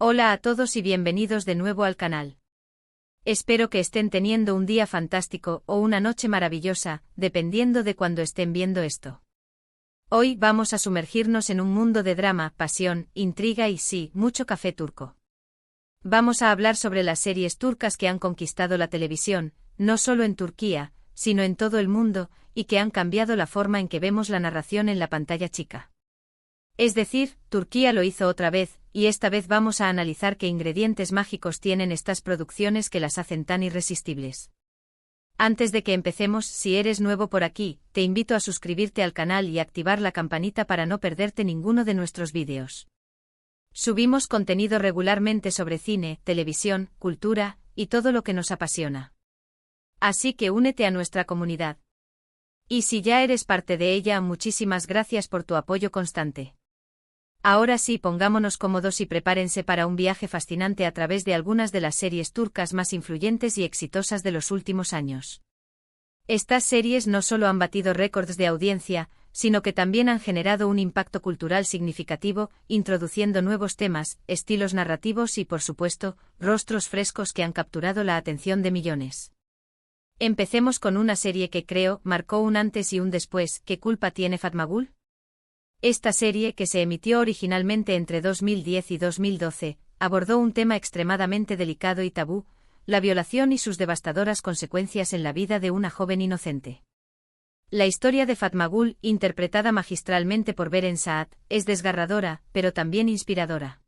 Hola a todos y bienvenidos de nuevo al canal. Espero que estén teniendo un día fantástico o una noche maravillosa, dependiendo de cuando estén viendo esto. Hoy vamos a sumergirnos en un mundo de drama, pasión, intriga y sí, mucho café turco. Vamos a hablar sobre las series turcas que han conquistado la televisión, no solo en Turquía, sino en todo el mundo, y que han cambiado la forma en que vemos la narración en la pantalla chica. Es decir, Turquía lo hizo otra vez, y esta vez vamos a analizar qué ingredientes mágicos tienen estas producciones que las hacen tan irresistibles. Antes de que empecemos, si eres nuevo por aquí, te invito a suscribirte al canal y activar la campanita para no perderte ninguno de nuestros vídeos. Subimos contenido regularmente sobre cine, televisión, cultura, y todo lo que nos apasiona. Así que únete a nuestra comunidad. Y si ya eres parte de ella, muchísimas gracias por tu apoyo constante. Ahora sí, pongámonos cómodos y prepárense para un viaje fascinante a través de algunas de las series turcas más influyentes y exitosas de los últimos años. Estas series no solo han batido récords de audiencia, sino que también han generado un impacto cultural significativo, introduciendo nuevos temas, estilos narrativos y, por supuesto, rostros frescos que han capturado la atención de millones. Empecemos con una serie que creo marcó un antes y un después. ¿Qué culpa tiene Fatma Gul? Esta serie, que se emitió originalmente entre 2010 y 2012, abordó un tema extremadamente delicado y tabú: la violación y sus devastadoras consecuencias en la vida de una joven inocente. La historia de Fatma Gul, interpretada magistralmente por Beren Saat, es desgarradora, pero también inspiradora.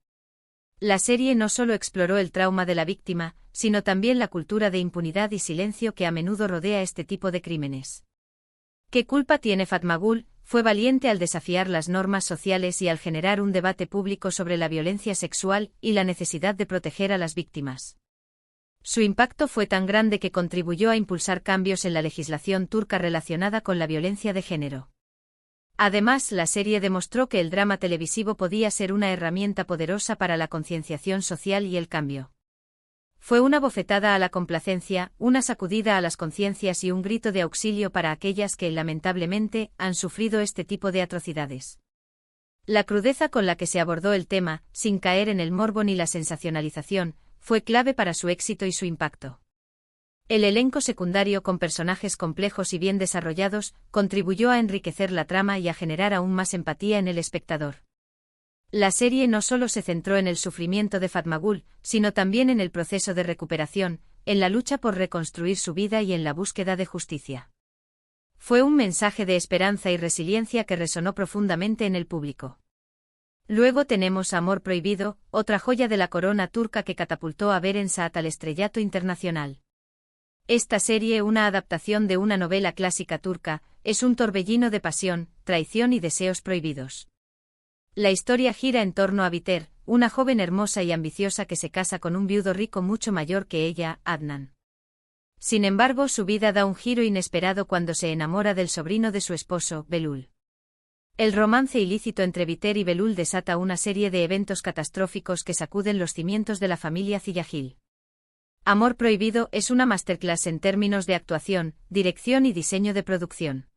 La serie no solo exploró el trauma de la víctima, sino también la cultura de impunidad y silencio que a menudo rodea este tipo de crímenes. ¿Qué culpa tiene Fatma Gul? Fue valiente al desafiar las normas sociales y al generar un debate público sobre la violencia sexual y la necesidad de proteger a las víctimas. Su impacto fue tan grande que contribuyó a impulsar cambios en la legislación turca relacionada con la violencia de género. Además, la serie demostró que el drama televisivo podía ser una herramienta poderosa para la concienciación social y el cambio. Fue una bofetada a la complacencia, una sacudida a las conciencias y un grito de auxilio para aquellas que, lamentablemente, han sufrido este tipo de atrocidades. La crudeza con la que se abordó el tema, sin caer en el morbo ni la sensacionalización, fue clave para su éxito y su impacto. El elenco secundario, con personajes complejos y bien desarrollados, contribuyó a enriquecer la trama y a generar aún más empatía en el espectador. La serie no solo se centró en el sufrimiento de Fatma Gul, sino también en el proceso de recuperación, en la lucha por reconstruir su vida y en la búsqueda de justicia. Fue un mensaje de esperanza y resiliencia que resonó profundamente en el público. Luego tenemos Amor Prohibido, otra joya de la corona turca que catapultó a Beren Saat al estrellato internacional. Esta serie, una adaptación de una novela clásica turca, es un torbellino de pasión, traición y deseos prohibidos. La historia gira en torno a Biter, una joven hermosa y ambiciosa que se casa con un viudo rico mucho mayor que ella, Adnan. Sin embargo, su vida da un giro inesperado cuando se enamora del sobrino de su esposo, Belul. El romance ilícito entre Biter y Belul desata una serie de eventos catastróficos que sacuden los cimientos de la familia Ziyagil. Amor Prohibido es una masterclass en términos de actuación, dirección y diseño de producción.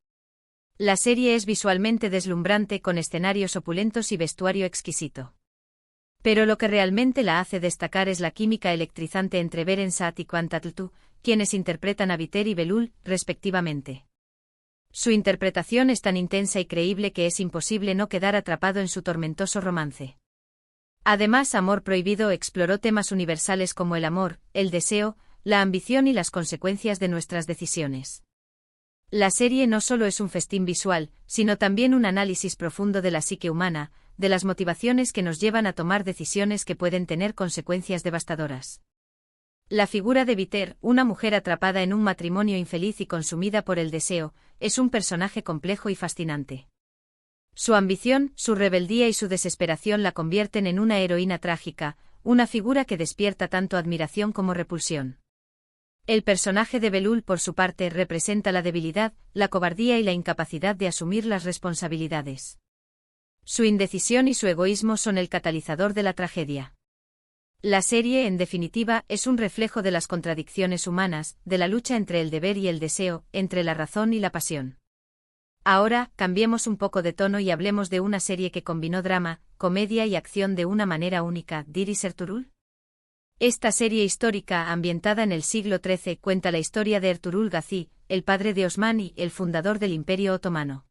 La serie es visualmente deslumbrante, con escenarios opulentos y vestuario exquisito. Pero lo que realmente la hace destacar es la química electrizante entre Beren Saat y Kwan Tatlıtuğ, quienes interpretan a Biter y Belul, respectivamente. Su interpretación es tan intensa y creíble que es imposible no quedar atrapado en su tormentoso romance. Además, Amor Prohibido exploró temas universales como el amor, el deseo, la ambición y las consecuencias de nuestras decisiones. La serie no solo es un festín visual, sino también un análisis profundo de la psique humana, de las motivaciones que nos llevan a tomar decisiones que pueden tener consecuencias devastadoras. La figura de Biter, una mujer atrapada en un matrimonio infeliz y consumida por el deseo, es un personaje complejo y fascinante. Su ambición, su rebeldía y su desesperación la convierten en una heroína trágica, una figura que despierta tanto admiración como repulsión. El personaje de Belul, por su parte, representa la debilidad, la cobardía y la incapacidad de asumir las responsabilidades. Su indecisión y su egoísmo son el catalizador de la tragedia. La serie, en definitiva, es un reflejo de las contradicciones humanas, de la lucha entre el deber y el deseo, entre la razón y la pasión. Ahora, cambiemos un poco de tono y hablemos de una serie que combinó drama, comedia y acción de una manera única. Diris Ertuğrul. Esta serie histórica, ambientada en el siglo XIII, cuenta la historia de Ertuğrul Gazi, el padre de Osman y el fundador del Imperio Otomano.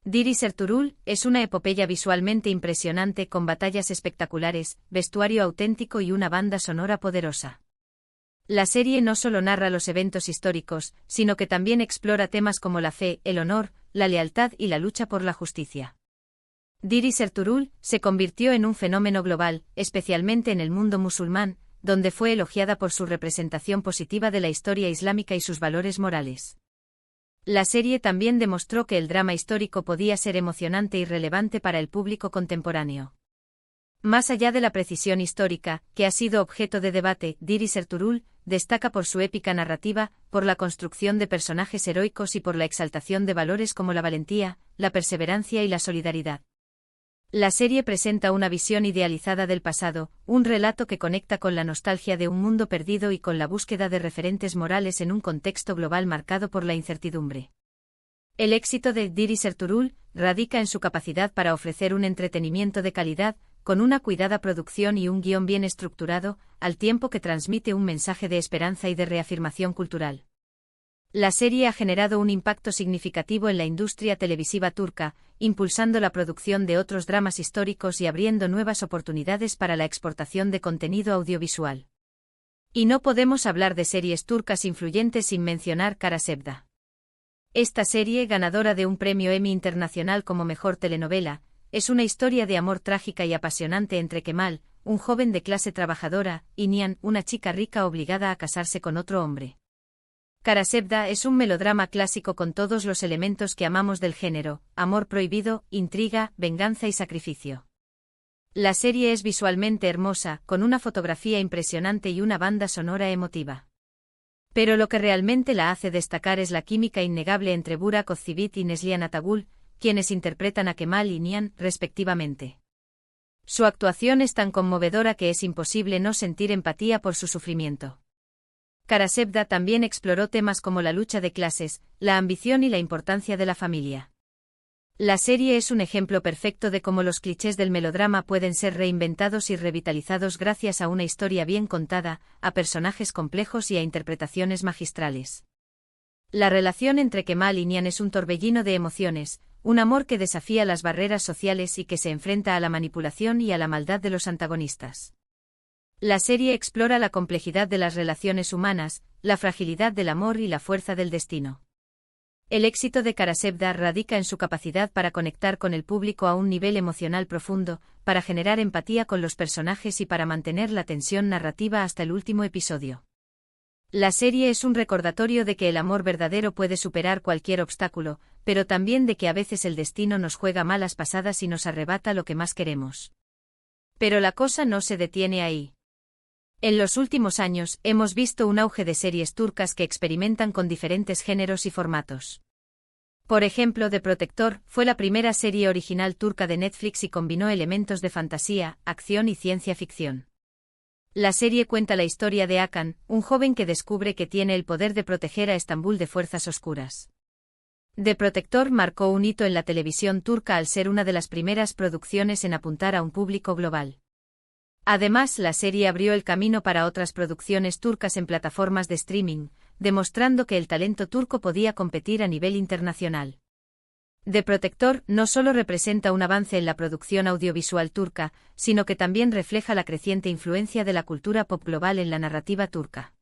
Diris Ertuğrul es una epopeya visualmente impresionante con batallas espectaculares, vestuario auténtico y una banda sonora poderosa. La serie no solo narra los eventos históricos, sino que también explora temas como la fe, el honor, la lealtad y la lucha por la justicia. Diris Ertuğrul se convirtió en un fenómeno global, especialmente en el mundo musulmán, donde fue elogiada por su representación positiva de la historia islámica y sus valores morales. La serie también demostró que el drama histórico podía ser emocionante y relevante para el público contemporáneo. Más allá de la precisión histórica, que ha sido objeto de debate, Diris Ertuğrul destaca por su épica narrativa, por la construcción de personajes heroicos y por la exaltación de valores como la valentía, la perseverancia y la solidaridad. La serie presenta una visión idealizada del pasado, un relato que conecta con la nostalgia de un mundo perdido y con la búsqueda de referentes morales en un contexto global marcado por la incertidumbre. El éxito de Diris Ertuğrul radica en su capacidad para ofrecer un entretenimiento de calidad, con una cuidada producción y un guión bien estructurado, al tiempo que transmite un mensaje de esperanza y de reafirmación cultural. La serie ha generado un impacto significativo en la industria televisiva turca, impulsando la producción de otros dramas históricos y abriendo nuevas oportunidades para la exportación de contenido audiovisual. Y no podemos hablar de series turcas influyentes sin mencionar Kara Sevda. Esta serie, ganadora de un premio Emmy Internacional como mejor telenovela, es una historia de amor trágica y apasionante entre Kemal, un joven de clase trabajadora, y Nihan, una chica rica obligada a casarse con otro hombre. Kara Sevda es un melodrama clásico con todos los elementos que amamos del género: amor prohibido, intriga, venganza y sacrificio. La serie es visualmente hermosa, con una fotografía impresionante y una banda sonora emotiva. Pero lo que realmente la hace destacar es la química innegable entre Burak Özçivit y Neslihan Atagül, quienes interpretan a Kemal y Nihan, respectivamente. Su actuación es tan conmovedora que es imposible no sentir empatía por su sufrimiento. Kara Sevda también exploró temas como la lucha de clases, la ambición y la importancia de la familia. La serie es un ejemplo perfecto de cómo los clichés del melodrama pueden ser reinventados y revitalizados gracias a una historia bien contada, a personajes complejos y a interpretaciones magistrales. La relación entre Kemal y Nihan es un torbellino de emociones, un amor que desafía las barreras sociales y que se enfrenta a la manipulación y a la maldad de los antagonistas. La serie explora la complejidad de las relaciones humanas, la fragilidad del amor y la fuerza del destino. El éxito de Kara Sevda radica en su capacidad para conectar con el público a un nivel emocional profundo, para generar empatía con los personajes y para mantener la tensión narrativa hasta el último episodio. La serie es un recordatorio de que el amor verdadero puede superar cualquier obstáculo, pero también de que a veces el destino nos juega malas pasadas y nos arrebata lo que más queremos. Pero la cosa no se detiene ahí. En los últimos años, hemos visto un auge de series turcas que experimentan con diferentes géneros y formatos. Por ejemplo, The Protector fue la primera serie original turca de Netflix y combinó elementos de fantasía, acción y ciencia ficción. La serie cuenta la historia de Hakan, un joven que descubre que tiene el poder de proteger a Estambul de fuerzas oscuras. The Protector marcó un hito en la televisión turca al ser una de las primeras producciones en apuntar a un público global. Además, la serie abrió el camino para otras producciones turcas en plataformas de streaming, demostrando que el talento turco podía competir a nivel internacional. The Protector no solo representa un avance en la producción audiovisual turca, sino que también refleja la creciente influencia de la cultura pop global en la narrativa turca.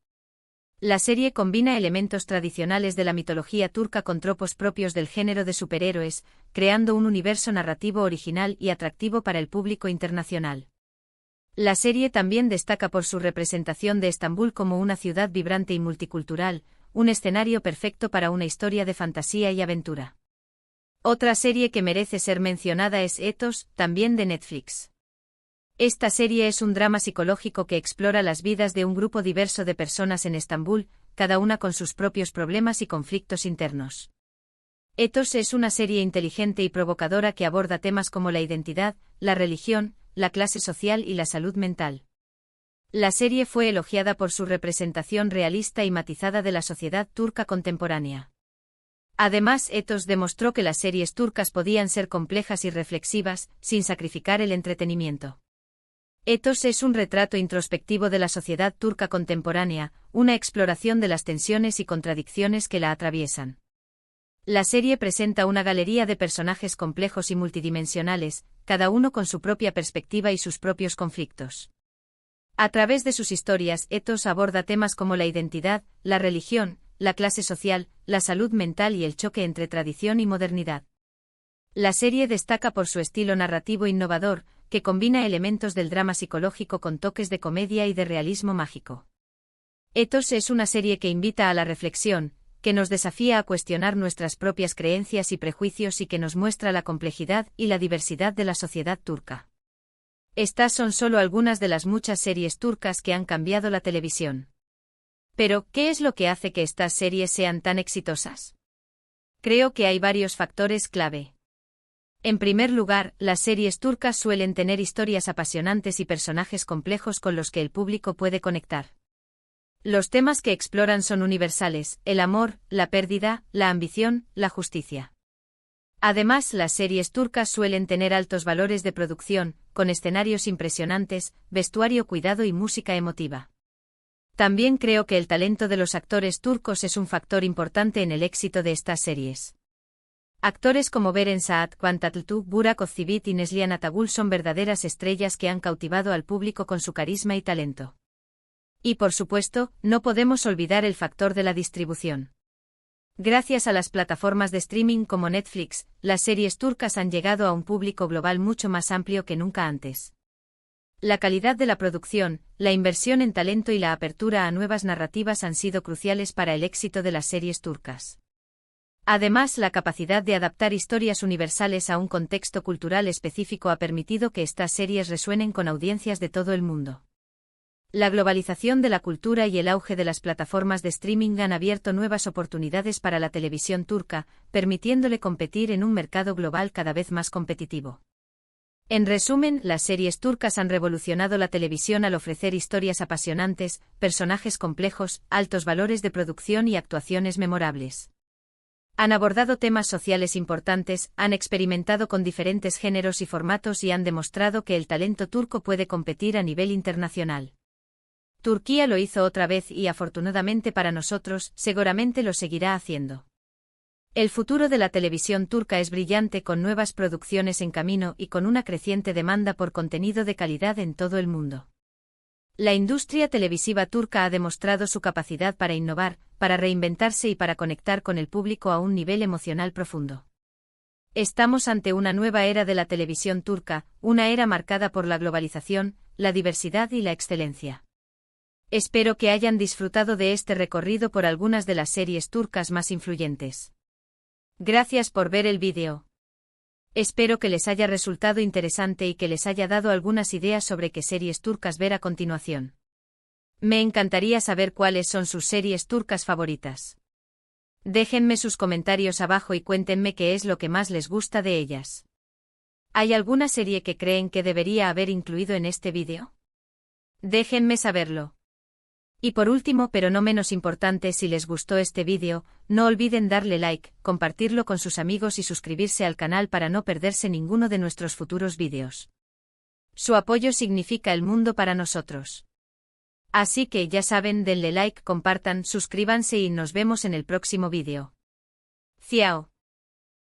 La serie combina elementos tradicionales de la mitología turca con tropos propios del género de superhéroes, creando un universo narrativo original y atractivo para el público internacional. La serie también destaca por su representación de Estambul como una ciudad vibrante y multicultural, un escenario perfecto para una historia de fantasía y aventura. Otra serie que merece ser mencionada es Ethos, también de Netflix. Esta serie es un drama psicológico que explora las vidas de un grupo diverso de personas en Estambul, cada una con sus propios problemas y conflictos internos. Ethos es una serie inteligente y provocadora que aborda temas como la identidad, la religión, la clase social y la salud mental. La serie fue elogiada por su representación realista y matizada de la sociedad turca contemporánea. Además, Ethos demostró que las series turcas podían ser complejas y reflexivas, sin sacrificar el entretenimiento. Ethos es un retrato introspectivo de la sociedad turca contemporánea, una exploración de las tensiones y contradicciones que la atraviesan. La serie presenta una galería de personajes complejos y multidimensionales, cada uno con su propia perspectiva y sus propios conflictos. A través de sus historias, Ethos aborda temas como la identidad, la religión, la clase social, la salud mental y el choque entre tradición y modernidad. La serie destaca por su estilo narrativo innovador, que combina elementos del drama psicológico con toques de comedia y de realismo mágico. Ethos es una serie que invita a la reflexión, que nos desafía a cuestionar nuestras propias creencias y prejuicios y que nos muestra la complejidad y la diversidad de la sociedad turca. Estas son solo algunas de las muchas series turcas que han cambiado la televisión. Pero, ¿qué es lo que hace que estas series sean tan exitosas? Creo que hay varios factores clave. En primer lugar, las series turcas suelen tener historias apasionantes y personajes complejos con los que el público puede conectar. Los temas que exploran son universales: el amor, la pérdida, la ambición, la justicia. Además, las series turcas suelen tener altos valores de producción, con escenarios impresionantes, vestuario cuidado y música emotiva. También creo que el talento de los actores turcos es un factor importante en el éxito de estas series. Actores como Beren Saat, Kıvanç Tatlıtuğ, Burak Özçivit y Neslihan Atagül son verdaderas estrellas que han cautivado al público con su carisma y talento. Y por supuesto, no podemos olvidar el factor de la distribución. Gracias a las plataformas de streaming como Netflix, las series turcas han llegado a un público global mucho más amplio que nunca antes. La calidad de la producción, la inversión en talento y la apertura a nuevas narrativas han sido cruciales para el éxito de las series turcas. Además, la capacidad de adaptar historias universales a un contexto cultural específico ha permitido que estas series resuenen con audiencias de todo el mundo. La globalización de la cultura y el auge de las plataformas de streaming han abierto nuevas oportunidades para la televisión turca, permitiéndole competir en un mercado global cada vez más competitivo. En resumen, las series turcas han revolucionado la televisión al ofrecer historias apasionantes, personajes complejos, altos valores de producción y actuaciones memorables. Han abordado temas sociales importantes, han experimentado con diferentes géneros y formatos y han demostrado que el talento turco puede competir a nivel internacional. Turquía lo hizo otra vez y, afortunadamente para nosotros, seguramente lo seguirá haciendo. El futuro de la televisión turca es brillante, con nuevas producciones en camino y con una creciente demanda por contenido de calidad en todo el mundo. La industria televisiva turca ha demostrado su capacidad para innovar, para reinventarse y para conectar con el público a un nivel emocional profundo. Estamos ante una nueva era de la televisión turca, una era marcada por la globalización, la diversidad y la excelencia. Espero que hayan disfrutado de este recorrido por algunas de las series turcas más influyentes. Gracias por ver el vídeo. Espero que les haya resultado interesante y que les haya dado algunas ideas sobre qué series turcas ver a continuación. Me encantaría saber cuáles son sus series turcas favoritas. Déjenme sus comentarios abajo y cuéntenme qué es lo que más les gusta de ellas. ¿Hay alguna serie que creen que debería haber incluido en este vídeo? Déjenme saberlo. Y por último, pero no menos importante, si les gustó este vídeo, no olviden darle like, compartirlo con sus amigos y suscribirse al canal para no perderse ninguno de nuestros futuros vídeos. Su apoyo significa el mundo para nosotros. Así que ya saben, denle like, compartan, suscríbanse y nos vemos en el próximo vídeo. Ciao.